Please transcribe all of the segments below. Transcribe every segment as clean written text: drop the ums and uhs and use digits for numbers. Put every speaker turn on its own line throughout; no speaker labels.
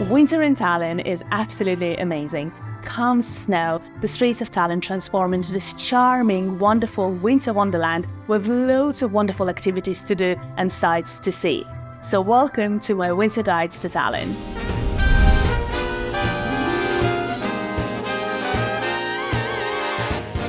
Winter in Tallinn is absolutely amazing. Come snow, the streets of Tallinn transform into this charming, wonderful winter wonderland with loads of wonderful activities to do and sights to see. So welcome to my winter guide to Tallinn.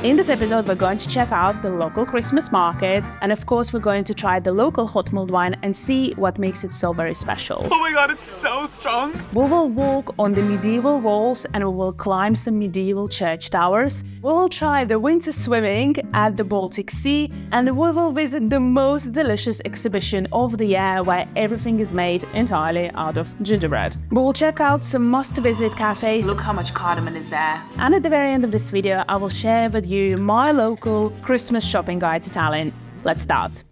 In this episode, we're going to check out the local Christmas market, and of course, we're going to try the local hot mulled wine and see what makes it so very special.
Oh my god, it's so strong!
We will walk on the medieval walls and we will climb some medieval church towers. We will try the winter swimming at the Baltic Sea, and we will visit the most delicious exhibition of the year where everything is made entirely out of gingerbread. We will check out some must-visit cafes.
Look how much cardamom is there.
And at the very end of this video, I will share with you my local Christmas shopping guide to Tallinn. Let's start.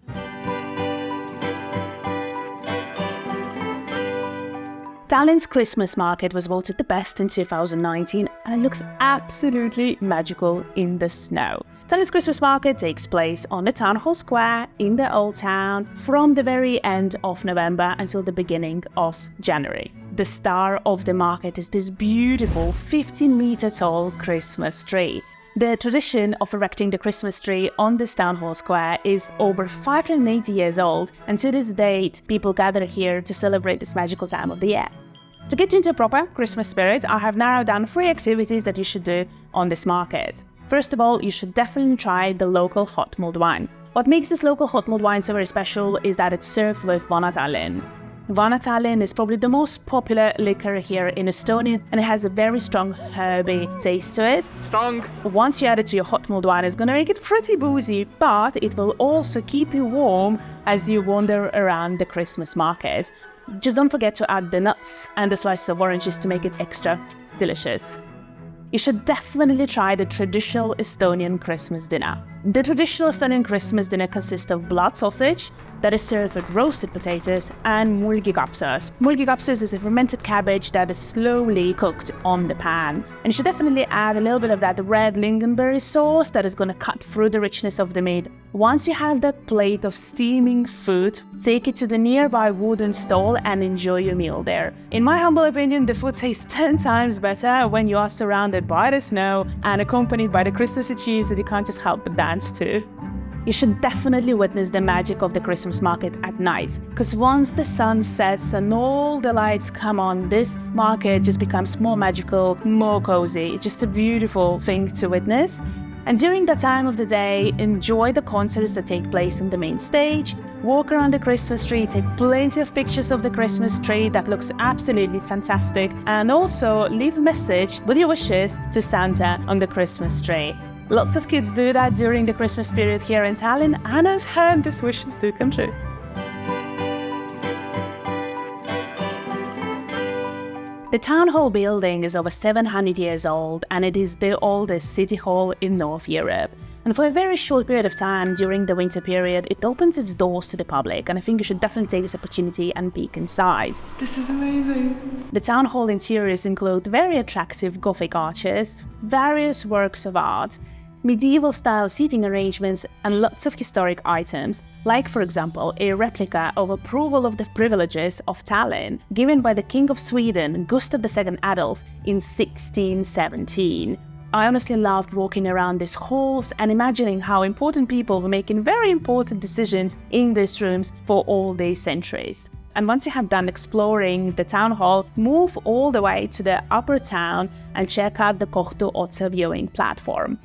Tallinn's Christmas market was voted the best in 2019 and it looks absolutely magical in the snow. Tallinn's Christmas market takes place on the town hall square in the old town from the very end of November until the beginning of January. The star of the market is this beautiful 15-meter tall Christmas tree. The tradition of erecting the Christmas tree on this town hall square is over 580 years old, and to this date, people gather here to celebrate this magical time of the year. To get into a proper Christmas spirit, I have narrowed down 3 activities that you should do on this market. First of all, you should definitely try the local hot mulled wine. What makes this local hot mulled wine so very special is that it's served with Vana Tallinn. Vana Tallinn is probably the most popular liquor here in Estonia, and it has a very strong herby taste to it.
Strong.
Once you add it to your hot mulled wine, it's going to make it pretty boozy, but it will also keep you warm as you wander around the Christmas market. Just don't forget to add the nuts and the slices of oranges to make it extra delicious. You should definitely try the traditional Estonian Christmas dinner. The traditional Estonian Christmas dinner consists of blood sausage that is served with roasted potatoes and mulgikapsas. Mulgikapsas is a fermented cabbage that is slowly cooked on the pan. And you should definitely add a little bit of that red lingonberry sauce that is going to cut through the richness of the meat. Once you have that plate of steaming food, take it to the nearby wooden stall and enjoy your meal there. In my humble opinion, the food tastes 10 times better when you are surrounded by the snow and accompanied by the Christmassy cheese that you can't just help but dance to. You should definitely witness the magic of the Christmas market at night, because once the sun sets and all the lights come on, this market just becomes more magical, more cozy. Just a beautiful thing to witness. And during that time of the day, enjoy the concerts that take place on the main stage, walk around the Christmas tree, take plenty of pictures of the Christmas tree that looks absolutely fantastic, and also leave a message with your wishes to Santa on the Christmas tree. Lots of kids do that during the Christmas period here in Tallinn, and I've heard these wishes do come true. The town hall building is over 700 years old, and it is the oldest city hall in North Europe. And for a very short period of time during the winter period, it opens its doors to the public, and I think you should definitely take this opportunity and peek inside.
This is amazing.
The town hall interiors include very attractive Gothic arches, various works of art, medieval-style seating arrangements, and lots of historic items, like, for example, a replica of approval of the privileges of Tallinn given by the King of Sweden, Gustav II Adolf, in 1617. I honestly loved walking around these halls and imagining how important people were making very important decisions in these rooms for all these centuries. And once you have done exploring the town hall, move all the way to the upper town and check out the Kohtuotsa viewing platform.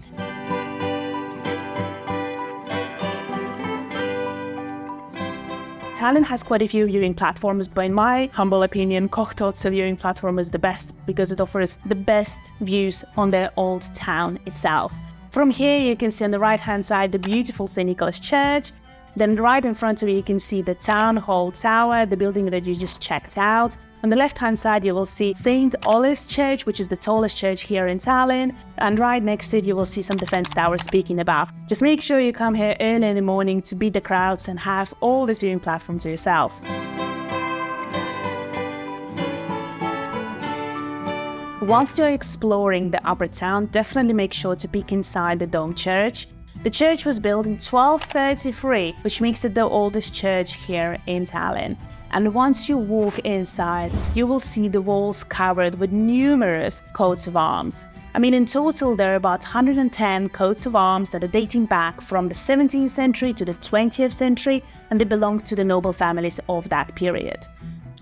Tallinn has quite a few viewing platforms, but in my humble opinion, Kohtuotsa viewing platform is the best because it offers the best views on the old town itself. From here, you can see on the right-hand side the beautiful St. Nicholas Church. Then right in front of you, you can see the town hall tower, the building that you just checked out. On the left-hand side, you will see St. Olave's Church, which is the tallest church here in Tallinn. And right next to it, you will see some defense towers speaking above. Just make sure you come here early in the morning to beat the crowds and have all this viewing platform to yourself. Whilst you're exploring the upper town, definitely make sure to peek inside the Dome Church. The church was built in 1233, which makes it the oldest church here in Tallinn. And once you walk inside, you will see the walls covered with numerous coats of arms. I mean, in total, there are about 110 coats of arms that are dating back from the 17th century to the 20th century, and they belong to the noble families of that period.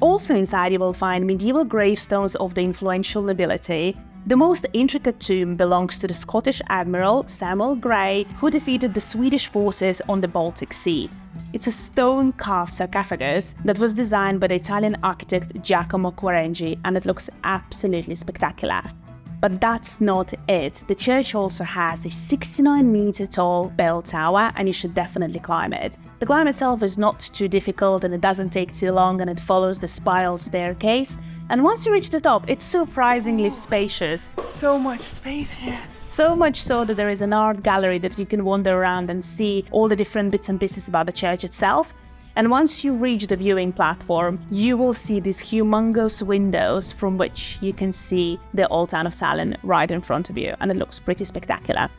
Also inside, you will find medieval gravestones of the influential nobility. The most intricate tomb belongs to the Scottish Admiral Samuel Gray, who defeated the Swedish forces on the Baltic Sea. It's a stone-carved sarcophagus that was designed by the Italian architect Giacomo Quarengi, and it looks absolutely spectacular. But that's not it. The church also has a 69-meter-tall bell tower, and you should definitely climb it. The climb itself is not too difficult, and it doesn't take too long, and it follows the spiral staircase. And once you reach the top, it's surprisingly spacious.
So much space here.
So much so that there is an art gallery that you can wander around and see all the different bits and pieces about the church itself. And once you reach the viewing platform, you will see these humongous windows from which you can see the old town of Tallinn right in front of you, and it looks pretty spectacular.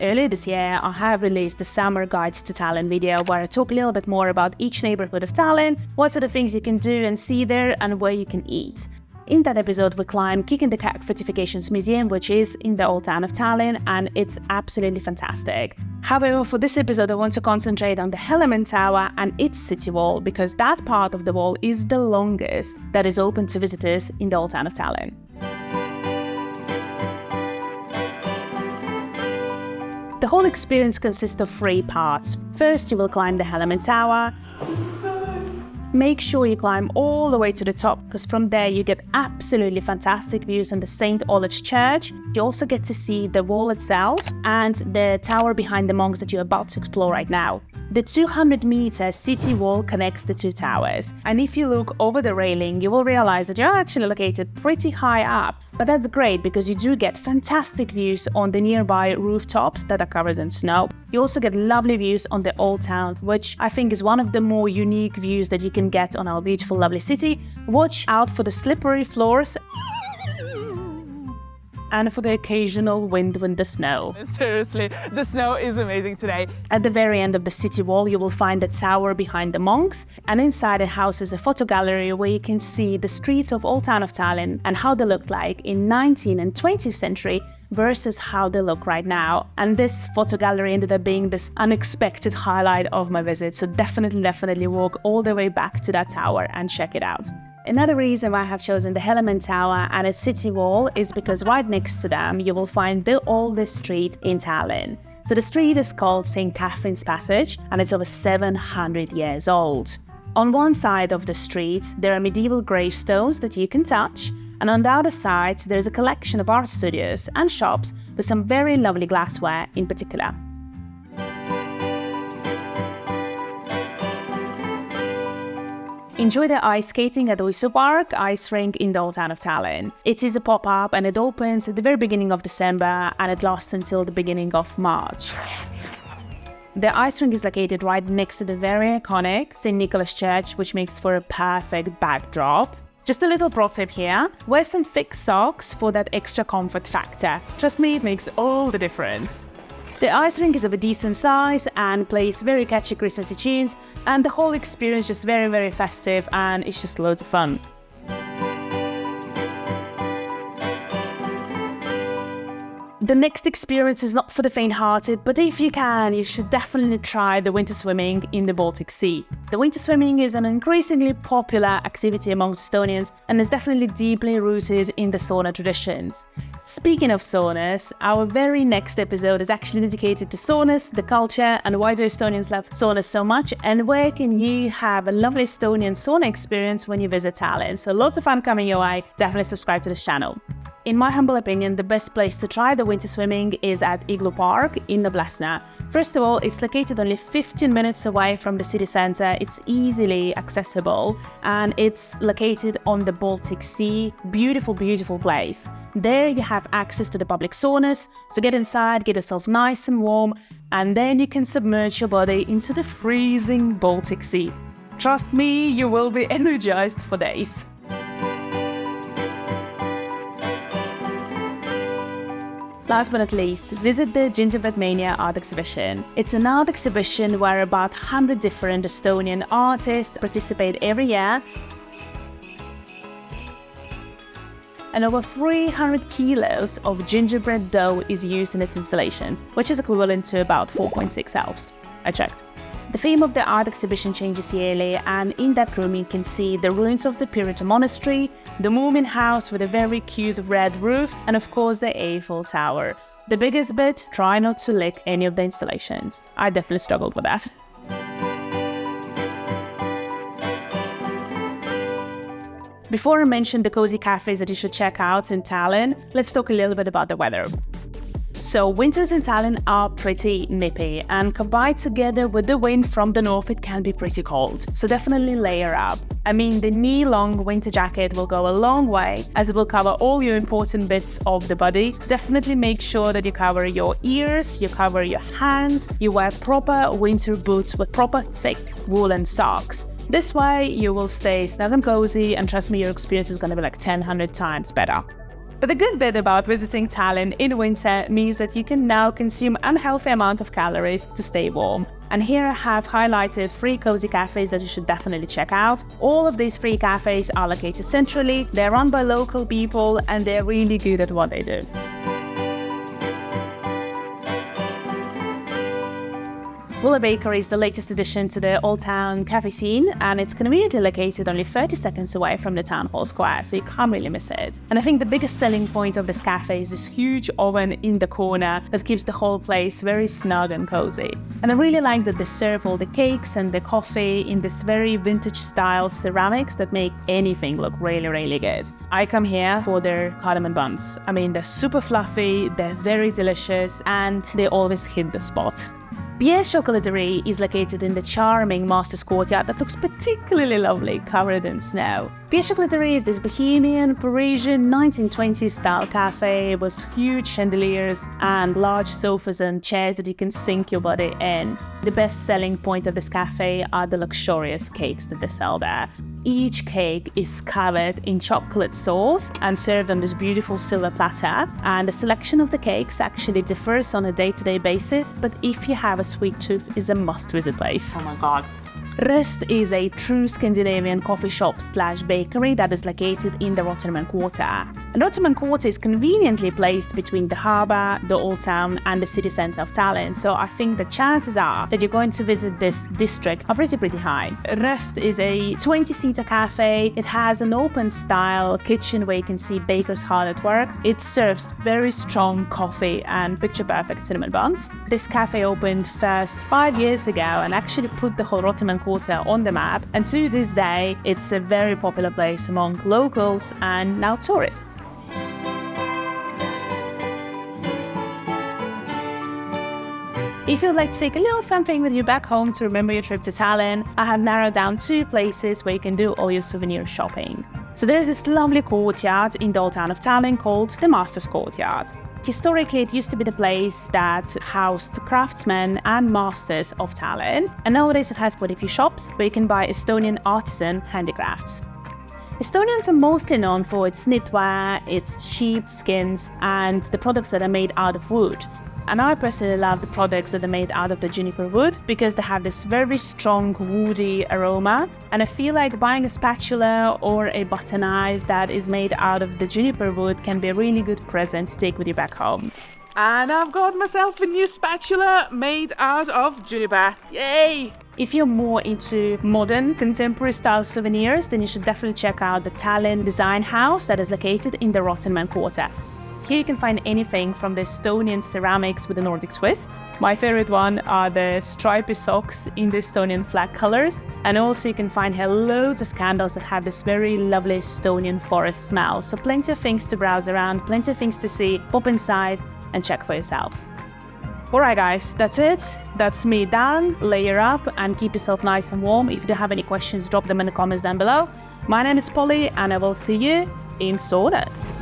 Earlier this year, I have released the Summer Guides to Tallinn video where I talk a little bit more about each neighborhood of Tallinn, what sort of things you can do and see there, and where you can eat. In that episode, we climb Kicking the Cat Fortifications Museum, which is in the old town of Tallinn, and it's absolutely fantastic. However, for this episode, I want to concentrate on the Hellemann Tower and its city wall, because that part of the wall is the longest that is open to visitors in the old town of Tallinn. The whole experience consists of 3 parts. First, you will climb the Hellemann Tower. Make sure you climb all the way to the top, because from there you get absolutely fantastic views on the St. Olave's Church. You also get to see the wall itself and the tower behind the monks that you're about to explore right now. The 200-meter city wall connects the 2 towers, and if you look over the railing, you will realize that you're actually located pretty high up. But that's great because you do get fantastic views on the nearby rooftops that are covered in snow. You also get lovely views on the old town, which I think is one of the more unique views that you can get on our beautiful, lovely city. Watch out for the slippery floors and for the occasional wind with the snow.
Seriously, the snow is amazing today.
At the very end of the city wall, you will find the tower behind the monks, and inside it houses a photo gallery where you can see the streets of Old Town of Tallinn and how they looked like in 19th and 20th century versus how they look right now. And this photo gallery ended up being this unexpected highlight of my visit, so definitely walk all the way back to that tower and check it out. Another reason why I have chosen the Hellemann Tower and its city wall is because right next to them you will find the oldest street in Tallinn. So the street is called St. Catherine's Passage, and it's over 700 years old. On one side of the street there are medieval gravestones that you can touch, and on the other side there's a collection of art studios and shops with some very lovely glassware in particular. Enjoy the ice skating at the RØST Park ice rink in the old town of Tallinn. It is a pop-up and it opens at the very beginning of December and it lasts until the beginning of March. The ice rink is located right next to the very iconic St. Nicholas Church, which makes for a perfect backdrop. Just a little pro tip here, wear some thick socks for that extra comfort factor. Trust me, it makes all the difference. The ice rink is of a decent size and plays very catchy Christmassy tunes, and the whole experience is just very festive and it's just loads of fun. The next experience is not for the faint-hearted, but if you can, you should definitely try the winter swimming in the Baltic Sea. The winter swimming is an increasingly popular activity amongst Estonians and is definitely deeply rooted in the sauna traditions. Speaking of saunas, our very next episode is actually dedicated to saunas, the culture, and why do Estonians love saunas so much, and where can you have a lovely Estonian sauna experience when you visit Tallinn. So lots of fun coming your way. Definitely subscribe to this channel. In my humble opinion, the best place to try the winter swimming is at Iglu Park in Blasna. First of all, it's located only 15 minutes away from the city center. It's easily accessible and it's located on the Baltic Sea. Beautiful place. There you have access to the public saunas, so get inside, get yourself nice and warm, and then you can submerge your body into the freezing Baltic Sea. Trust me, you will be energized for days. Last but not least, visit the Gingerbread Mania art exhibition. It's an art exhibition where about 100 different Estonian artists participate every year, and over 300 kilos of gingerbread dough is used in its installations, which is equivalent to about 4.6 elves. I checked. The theme of the art exhibition changes yearly, and in that room you can see the ruins of the Puritan monastery, the Moomin house with a very cute red roof, and of course the Eiffel Tower. The biggest bit, try not to lick any of the installations. I definitely struggled with that. Before I mention the cozy cafes that you should check out in Tallinn, let's talk a little bit about the weather. So winters in Tallinn are pretty nippy, and combined together with the wind from the north, it can be pretty cold. So definitely layer up. I mean, the knee-long winter jacket will go a long way, as it will cover all your important bits of the body. Definitely make sure that you cover your ears, you cover your hands, you wear proper winter boots with proper thick woolen socks. This way you will stay snug and cozy, and trust me, your experience is going to be like 100 times better. But the good bit about visiting Tallinn in winter means that you can now consume unhealthy amount of calories to stay warm. And here I have highlighted 3 cozy cafes that you should definitely check out. All of these 3 cafes are located centrally, they're run by local people, and they're really good at what they do. Pulla Bakery is the latest addition to the Old Town cafe scene, and it's conveniently located only 30 seconds away from the town hall square, so you can't really miss it. And I think the biggest selling point of this cafe is this huge oven in the corner that keeps the whole place very snug and cozy. And I really like that they serve all the cakes and the coffee in this very vintage style ceramics that make anything look really, really good. I come here for their cardamom buns. I mean, they're super fluffy, they're very delicious, and they always hit the spot. Pierre Chocolaterie is located in the charming Master's Courtyard that looks particularly lovely, covered in snow. Pierre Chocolaterie is this bohemian, Parisian 1920s style cafe with huge chandeliers and large sofas and chairs that you can sink your body in. The best selling point of this cafe are the luxurious cakes that they sell there. Each cake is covered in chocolate sauce and served on this beautiful silver platter, and the selection of the cakes actually differs on a day-to-day basis, but if you have a sweet tooth, is a must-visit place.
Oh my god.
RØST is a true Scandinavian coffee shop / bakery that is located in the Rotterdam Quarter. And Rotterdam Quarter is conveniently placed between the harbour, the Old Town and the city centre of Tallinn, so I think the chances are that you're going to visit this district are pretty high. RØST is a 20-seater cafe. It has an open style kitchen where you can see bakers hard at work. It serves very strong coffee and picture-perfect cinnamon buns. This cafe opened first 5 years ago and actually put the whole Rotterdam Quarter on the map, and to this day it's a very popular place among locals and now tourists. If you'd like to take a little something with you back home to remember your trip to Tallinn, I have narrowed down 2 places where you can do all your souvenir shopping. So there's this lovely courtyard in the old town of Tallinn called the Master's Courtyard. Historically, it used to be the place that housed craftsmen and masters of Tallinn, and nowadays it has quite a few shops where you can buy Estonian artisan handicrafts. Estonians are mostly known for its knitwear, its sheep skins, and the products that are made out of wood. And I personally love the products that are made out of the juniper wood because they have this very strong woody aroma, and I feel like buying a spatula or a butter knife that is made out of the juniper wood can be a really good present to take with you back home.
And I've got myself a new spatula made out of juniper. Yay!
If you're more into modern, contemporary style souvenirs, then you should definitely check out the Tallinn Design House that is located in the Rotterdam Quarter. Here you can find anything from the Estonian ceramics with a Nordic twist. My favorite one are the stripy socks in the Estonian flag colors. And also you can find here loads of candles that have this very lovely Estonian forest smell. So plenty of things to browse around, plenty of things to see. Pop inside and check for yourself. Alright guys, that's it. That's me done. Layer up and keep yourself nice and warm. If you do have any questions, drop them in the comments down below. My name is Polly and I will see you in saunas.